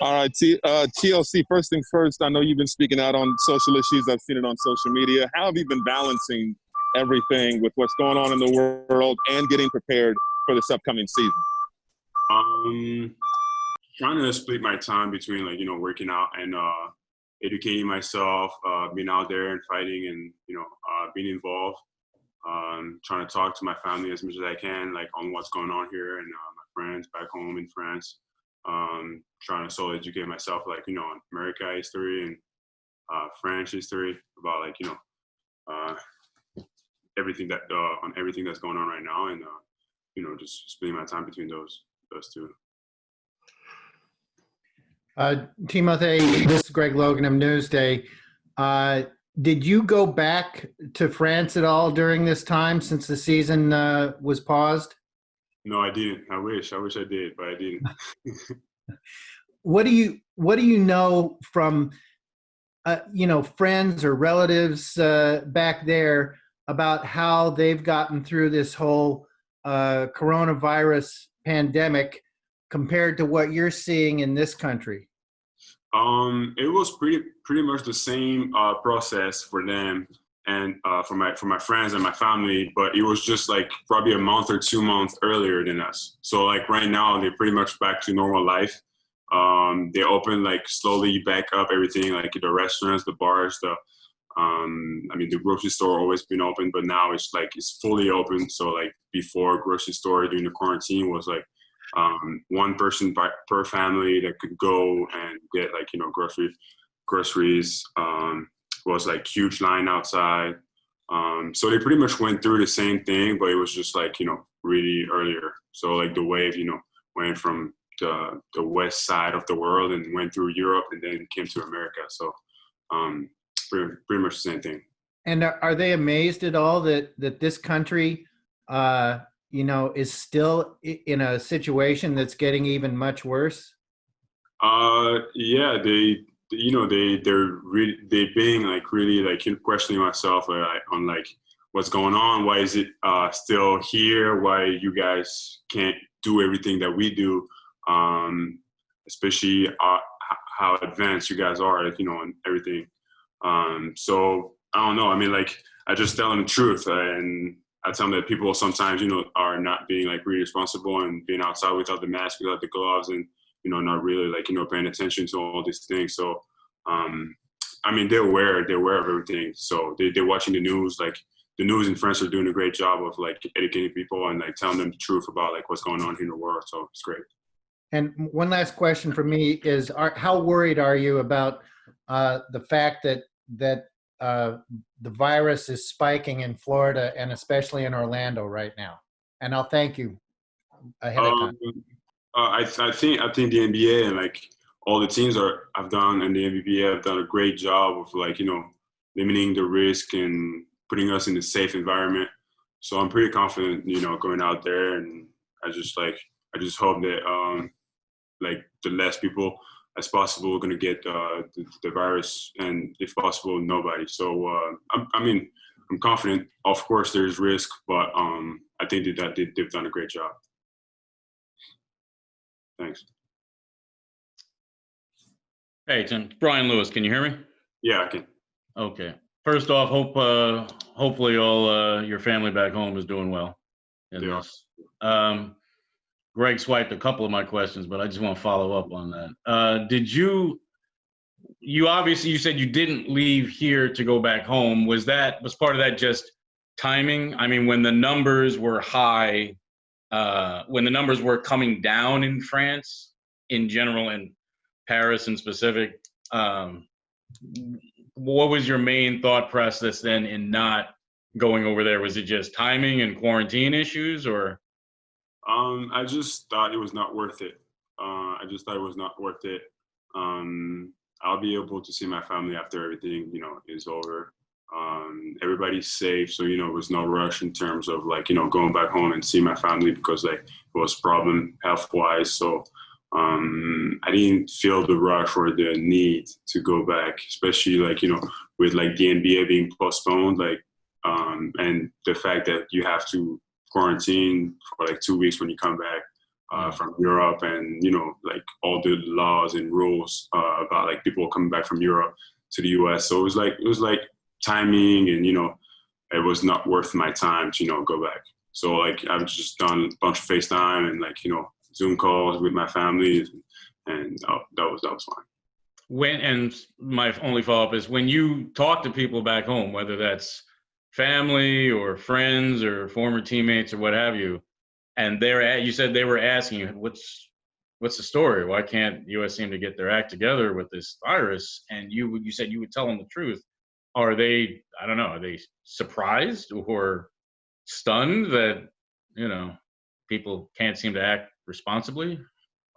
All right, TLC, first things first, I know you've been speaking out on social issues. I've seen it on social media. How have you been balancing everything with what's going on in the world and getting prepared for this upcoming season? Trying to split my time between working out and educating myself, being out there and fighting and, being involved. Trying to talk to my family as much as I can, like on what's going on here and my friends back home in France. Trying to solely educate myself, on America history and French history about everything that on everything that's going on right now, and just splitting my time between those two. Timothe, this is Greg Logan of Newsday. Did you go back to France at all during this time since the season was paused? No, I didn't. I wish I did, but I didn't. What do you know from friends or relatives back there about how they've gotten through this whole coronavirus pandemic compared to what you're seeing in this country? It was pretty much the same process for them and for my friends and my family, but it was just like probably a month or 2 months earlier than us. So like right now they're pretty much back to normal life. They open slowly back up everything, like the restaurants, the bars, the grocery store always been open, but now it's fully open. So like before, grocery store during the quarantine was one person per family that could go and get groceries. Was huge line outside. So they pretty much went through the same thing, but it was just really earlier. So the wave, went from the west side of the world and went through Europe and then came to America. So pretty much the same thing. And are they amazed at all that this country, is still in a situation that's getting even much worse? Yeah, they're being really questioning myself on what's going on. Why is it still here? Why you guys can't do everything that we do? Especially how advanced you guys are, and everything. So I don't know. I mean, I just tell them the truth, and I tell them that people sometimes, are not being really responsible and being outside without the mask, without the gloves, and not really paying attention to all these things. So, they're aware of everything. So they're watching the news. The news in France are doing a great job of educating people and telling them the truth about what's going on here in the world. So it's great. And one last question for me is: how worried are you about the fact that the virus is spiking in Florida and especially in Orlando right now? And I'll thank you ahead of time. I think the NBA and all the teams I've done and the NBA have done a great job of limiting the risk and putting us in a safe environment. So I'm pretty confident, going out there, and I just hope that the less people as possible are going to get the virus, and if possible, nobody. So I'm confident. Of course, there's risk, but I think that they've done a great job. Thanks. Hey, Tim. It's Brian Lewis. Can you hear me? Yeah, I can. Okay. First off, hopefully all your family back home is doing well. Yeah. Greg swiped a couple of my questions, but I just want to follow up on that. Did you obviously, you said you didn't leave here to go back home. Was part of that just timing? I mean, when the numbers were high, when the numbers were coming down in France in general and Paris in specific, what was your main thought process then in not going over there? Was it just timing and quarantine issues, or? I just thought it was not worth it. I'll be able to see my family after everything, is over. Everybody's safe, so there was no rush in terms of going back home and see my family because it was problem health-wise. So I didn't feel the rush or the need to go back, especially with the NBA being postponed, and the fact that you have to quarantine for 2 weeks when you come back. from Europe, and like all the laws and rules about like people coming back from Europe to the U.S. So it was like timing, and it was not worth my time to go back. So like I've just done a bunch of FaceTime and like Zoom calls with my family, and that was fine. And my only follow-up is, when you talk to people back home, whether that's family or friends or former teammates or what have you, and you said they were asking you, what's the story? Why can't U.S. seem to get their act together with this virus? And you said you would tell them the truth. Are they, I don't know, are they surprised or stunned that, people can't seem to act responsibly?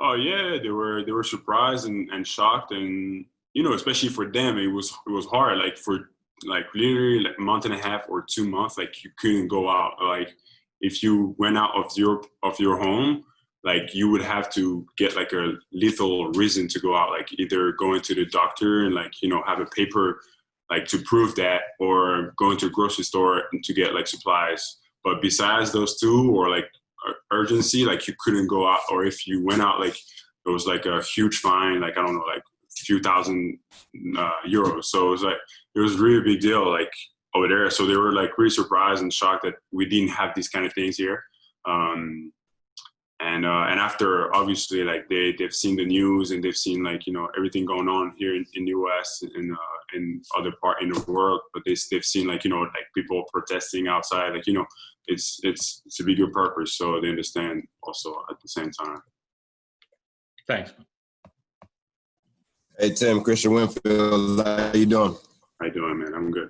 Oh yeah, they were surprised and shocked, and especially for them, it was hard. Like for like literally like a month and a half or 2 months, like you couldn't go out. Like if you went out of your home, like you would have to get like a lethal reason to go out, like either going to the doctor and like have a paper like to prove that, or going to a grocery store and to get like supplies. But besides those two, or like urgency, like you couldn't go out, or if you went out, like it was like a huge fine, like I don't know, like a few thousand euros. So it was really a big deal like over there. So they were like really surprised and shocked that we didn't have these kind of things here. And after, obviously, like they've seen the news and they've seen like everything going on here in the U.S. and in other part in the world, but they've seen like like people protesting outside, like it's a bigger purpose, so they understand also at the same time. Thanks. Hey Tim, Christian Winfield, how you doing? How you doing, man? I'm good.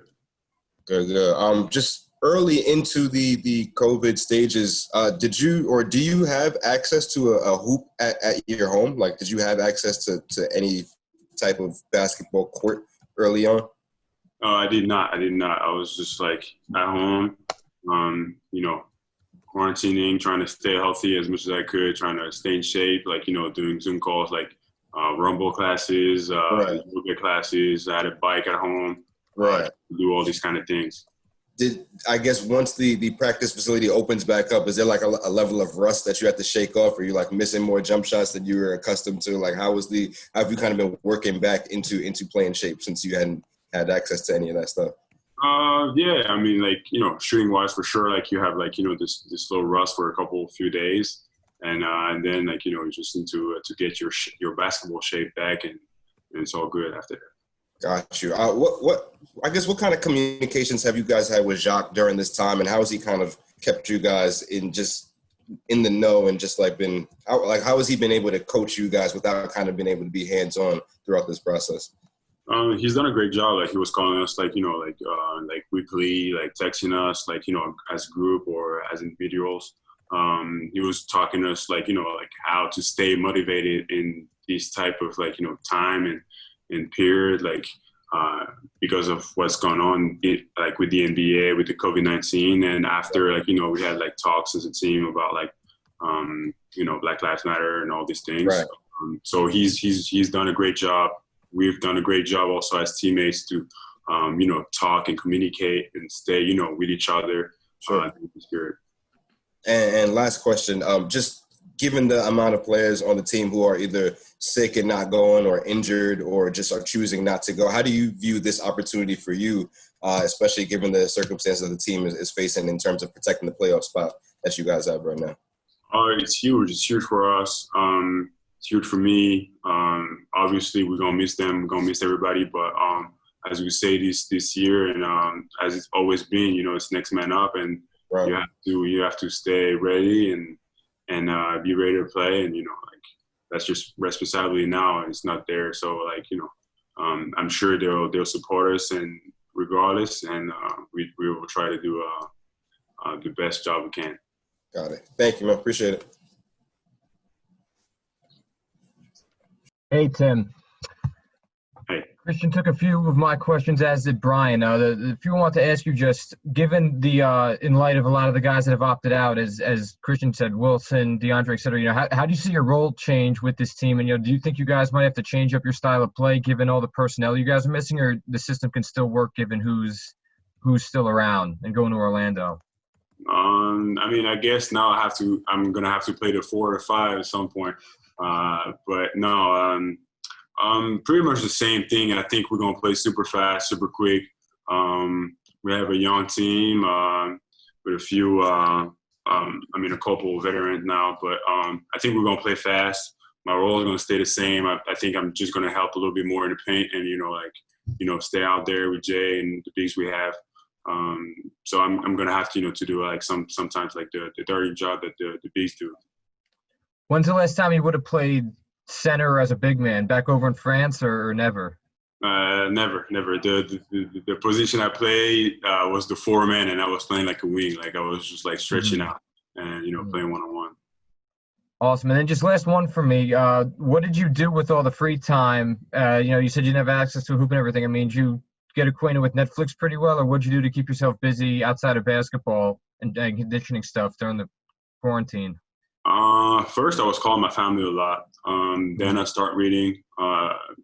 Good. Just early into the COVID stages, did you or do you have access to a hoop at your home? Like, did you have access to any type of basketball court early on? I did not. I was just like at home, quarantining, trying to stay healthy as much as I could, trying to stay in shape, like, doing Zoom calls, like rumble classes, yoga classes. I had a bike at home, do all these kind of things. I guess once the practice facility opens back up, is there like a level of rust that you have to shake off? Or you like missing more jump shots than you were accustomed to? Like how have you kind of been working back into playing shape since you hadn't had access to any of that stuff? Yeah, I mean, like, shooting wise for sure, like you have like, this little rust for a few days. And then like, you just need to get your basketball shape back, and it's all good after that. Got you. What kind of communications have you guys had with Jacques during this time, and how has he kind of kept you guys in the know, and just like how has he been able to coach you guys without kind of being able to be hands-on throughout this process? He's done a great job. Like he was calling us like weekly, like texting us like as a group or as individuals. He was talking to us like like how to stay motivated in this type of like time and period, like because of what's going on like with the NBA, with the COVID-19, and after like we had like talks as a team about like Black Lives Matter and all these things. Right. So he's done a great job. We've done a great job also as teammates to talk and communicate and stay with each other. Sure. In the spirit. And last question, just given the amount of players on the team who are either sick and not going, or injured, or just are choosing not to go, how do you view this opportunity for you, especially given the circumstances the team is facing in terms of protecting the playoff spot that you guys have right now? It's huge. It's huge for us. It's huge for me. Obviously, we're going to miss them. We're going to miss everybody. But as we say this year, and as it's always been, it's next man up, and right. you have to stay ready and be ready to play, and like that's just responsibility now. It's not there, so like I'm sure they'll support us and regardless, and we will try to do the best job we can. Got it. Thank you, man. Appreciate it. Hey, Tim. Hey. Christian took a few of my questions, as did Brian. The few I want to ask you, just given the in light of a lot of the guys that have opted out, as Christian said, Wilson, DeAndre, et cetera, how do you see your role change with this team? And do you think you guys might have to change up your style of play given all the personnel you guys are missing, or the system can still work given who's still around and going to Orlando? I mean, I guess now I'm gonna have to play the 4 or 5 at some point. But no, pretty much the same thing. I think we're gonna play super fast, super quick. We have a young team with a few, a couple of veterans now, but I think we're gonna play fast. My role is gonna stay the same. I think I'm just gonna help a little bit more in the paint and stay out there with Jay and the bigs we have. So I'm gonna have to to do like sometimes like the dirty job that the bigs do. When's the last time you would have played center as a big man? Back over in France or never? Never. The position I played was the 4-man, and I was playing like a wing. Like I was just like stretching out and playing one-on-one. Awesome. And then just last one for me. What did you do with all the free time? You said you didn't have access to a hoop and everything. I mean, did you get acquainted with Netflix pretty well, or what'd you do to keep yourself busy outside of basketball and conditioning stuff during the quarantine? First, I was calling my family a lot. Then I started reading.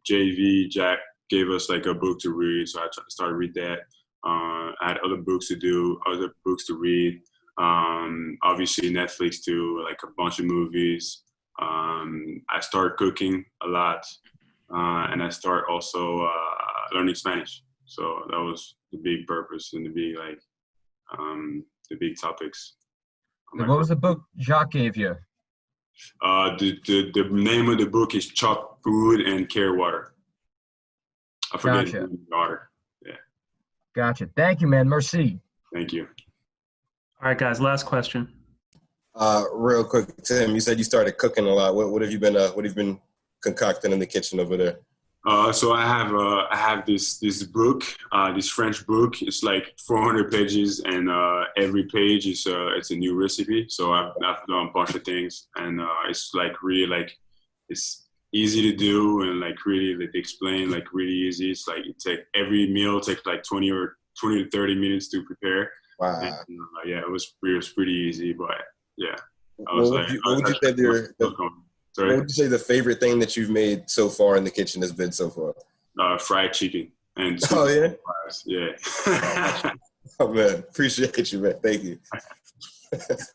Jack gave us like a book to read, so I started to read that. I had other books to do, other books to read. Obviously Netflix too, like a bunch of movies. I started cooking a lot, and I started also learning Spanish. So that was the big purpose and the big topics. What was the book Jacques gave you? The name of the book is Chop Food and Care Water. I forget Gotcha. water. Yeah. Gotcha. Thank you, man. Merci. Thank you. All right, guys. Last question. Real quick, Tim, you said you started cooking a lot. What have you been concocting in the kitchen over there? So I have this book, this French book. It's like 400 pages, and every page is it's a new recipe. So I've done a bunch of things, and it's like really like it's easy to do and like really like explain like really easy. It's like every meal takes like 20 to 30 minutes to prepare. Wow. And, yeah, it was pretty easy, but yeah. What would you say the favorite thing that you've made so far in the kitchen has been so far? Fried chicken and yeah. yeah. Oh man, appreciate you, man. Thank you.